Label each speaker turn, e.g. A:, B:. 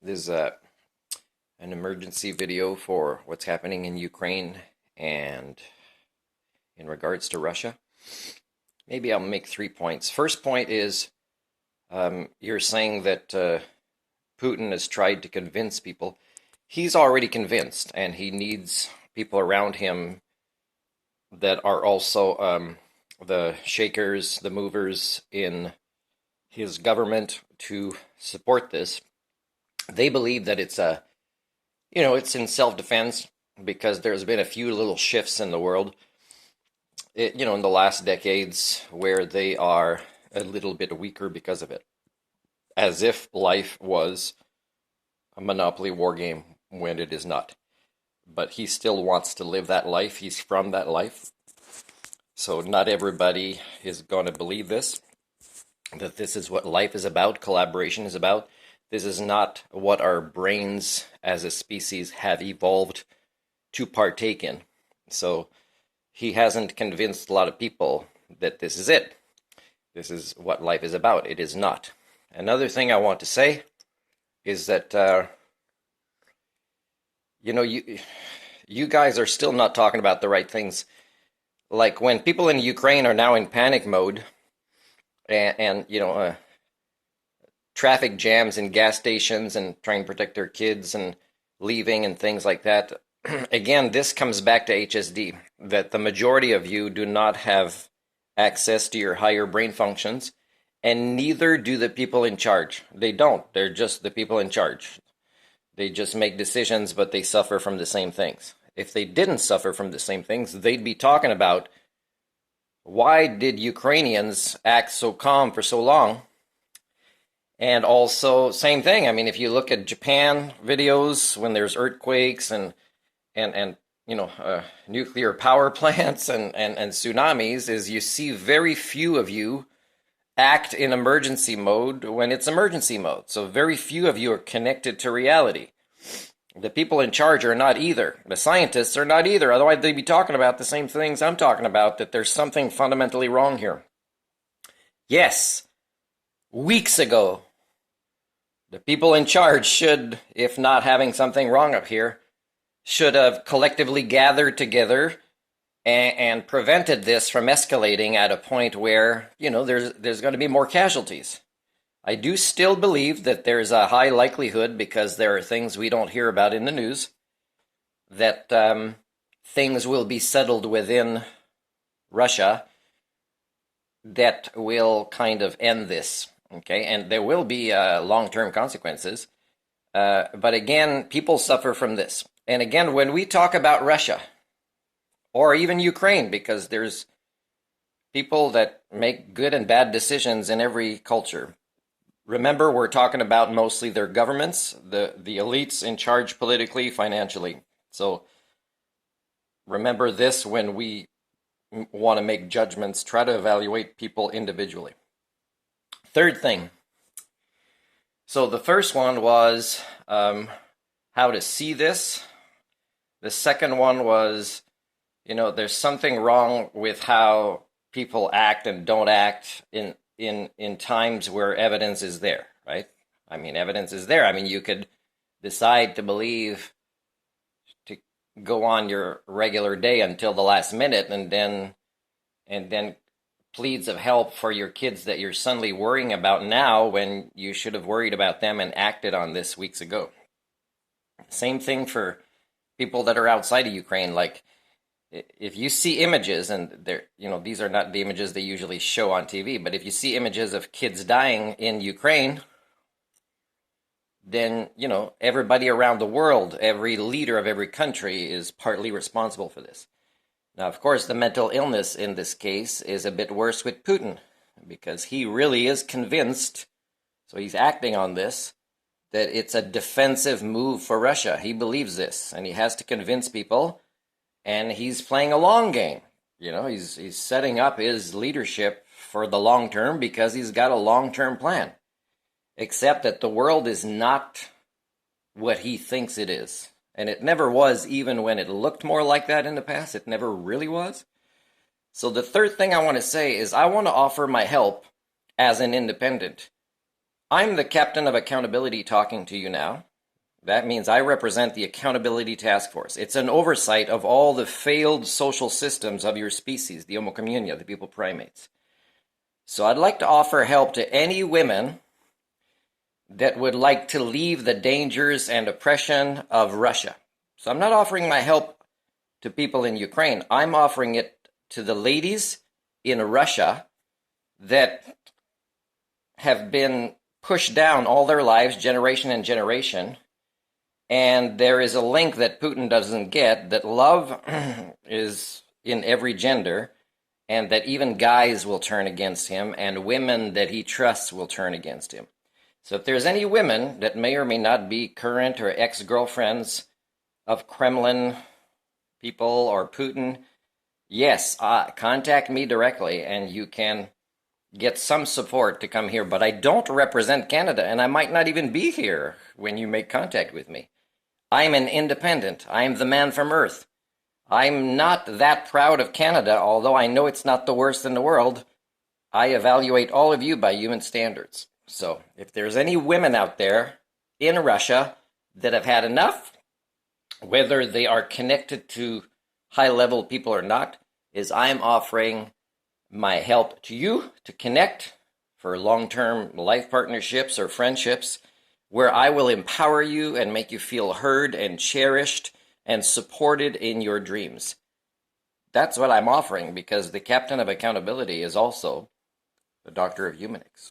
A: This is an emergency video for what's happening in Ukraine and in regards to Russia. Maybe I'll make 3 points. First point is you're saying that Putin has tried to convince people. He's already convinced, and he needs people around him that are also the shakers, the movers in his government to support this. They believe that it's in self-defense because there's been a few little shifts in the world, in the last decades where they are a little bit weaker because of it. As if life was a Monopoly war game when it is not. But he still wants to live that life. He's from that life. So not everybody is going to believe this, that this is what life is about, collaboration is about. This is not what our brains as a species have evolved to partake in. So he hasn't convinced a lot of people that this is it. This is what life is about. It is not. Another thing I want to say is that, you guys are still not talking about the right things. Like when people in Ukraine are now in panic mode and traffic jams in gas stations and trying to protect their kids and leaving and things like that. Again, this comes back to HSD, that the majority of you do not have access to your higher brain functions, and neither do the people in charge. They don't. They're just the people in charge. They just make decisions, but they suffer from the same things. If they didn't suffer from the same things, they'd be talking about why did Ukrainians act so calm for so long? And also, same thing. I mean, if you look at Japan videos when there's earthquakes and nuclear power plants and tsunamis, is you see very few of you act in emergency mode when it's emergency mode. So very few of you are connected to reality. The people in charge are not either. The scientists are not either. Otherwise, they'd be talking about the same things I'm talking about, that there's something fundamentally wrong here. Yes, weeks ago, the people in charge should, if not having something wrong up here, should have collectively gathered together and prevented this from escalating at a point where, there's going to be more casualties. I do still believe that there's a high likelihood, because there are things we don't hear about in the news, that things will be settled within Russia that will kind of end this. Okay, and there will be long-term consequences. But again, people suffer from this. And again, when we talk about Russia, or even Ukraine, because there's people that make good and bad decisions in every culture. Remember, we're talking about mostly their governments, the elites in charge politically, financially. So remember this when we want to make judgments. Try to evaluate people individually. Third thing. So the first one was how to see this. The second one was, there's something wrong with how people act and don't act in times where evidence is there, right? I mean, evidence is there. I mean, you could decide to believe, to go on your regular day until the last minute, and then pleads of help for your kids that you're suddenly worrying about now when you should have worried about them and acted on this weeks ago. Same thing for people that are outside of Ukraine. Like, if you see images, and these are not the images they usually show on TV, but if you see images of kids dying in Ukraine, then, everybody around the world, every leader of every country is partly responsible for this. Now, of course, the mental illness in this case is a bit worse with Putin, because he really is convinced, so he's acting on this, that it's a defensive move for Russia. He believes this, and he has to convince people, and he's playing a long game. He's setting up his leadership for the long term because he's got a long-term plan. Except that the world is not what he thinks it is. And it never was, even when it looked more like that in the past. It never really was. So the third thing I want to say is I want to offer my help as an independent. I'm the captain of accountability talking to you now. That means I represent the Accountability Task Force. It's an oversight of all the failed social systems of your species, the Homo communia, the people primates. So I'd like to offer help to any women that would like to leave the dangers and oppression of Russia. So I'm not offering my help to people in Ukraine. I'm offering it to the ladies in Russia that have been pushed down all their lives, generation and generation. And there is a link that Putin doesn't get, that love is in every gender, and that even guys will turn against him, and women that he trusts will turn against him. So if there's any women that may or may not be current or ex-girlfriends of Kremlin people or Putin, yes, contact me directly, and you can get some support to come here. But I don't represent Canada, and I might not even be here when you make contact with me. I'm an independent. I'm the man from Earth. I'm not that proud of Canada, although I know it's not the worst in the world. I evaluate all of you by human standards. So if there's any women out there in Russia that have had enough, whether they are connected to high-level people or not, is I'm offering my help to you to connect for long-term life partnerships or friendships, where I will empower you and make you feel heard and cherished and supported in your dreams. That's what I'm offering, because the captain of accountability is also the doctor of humanics.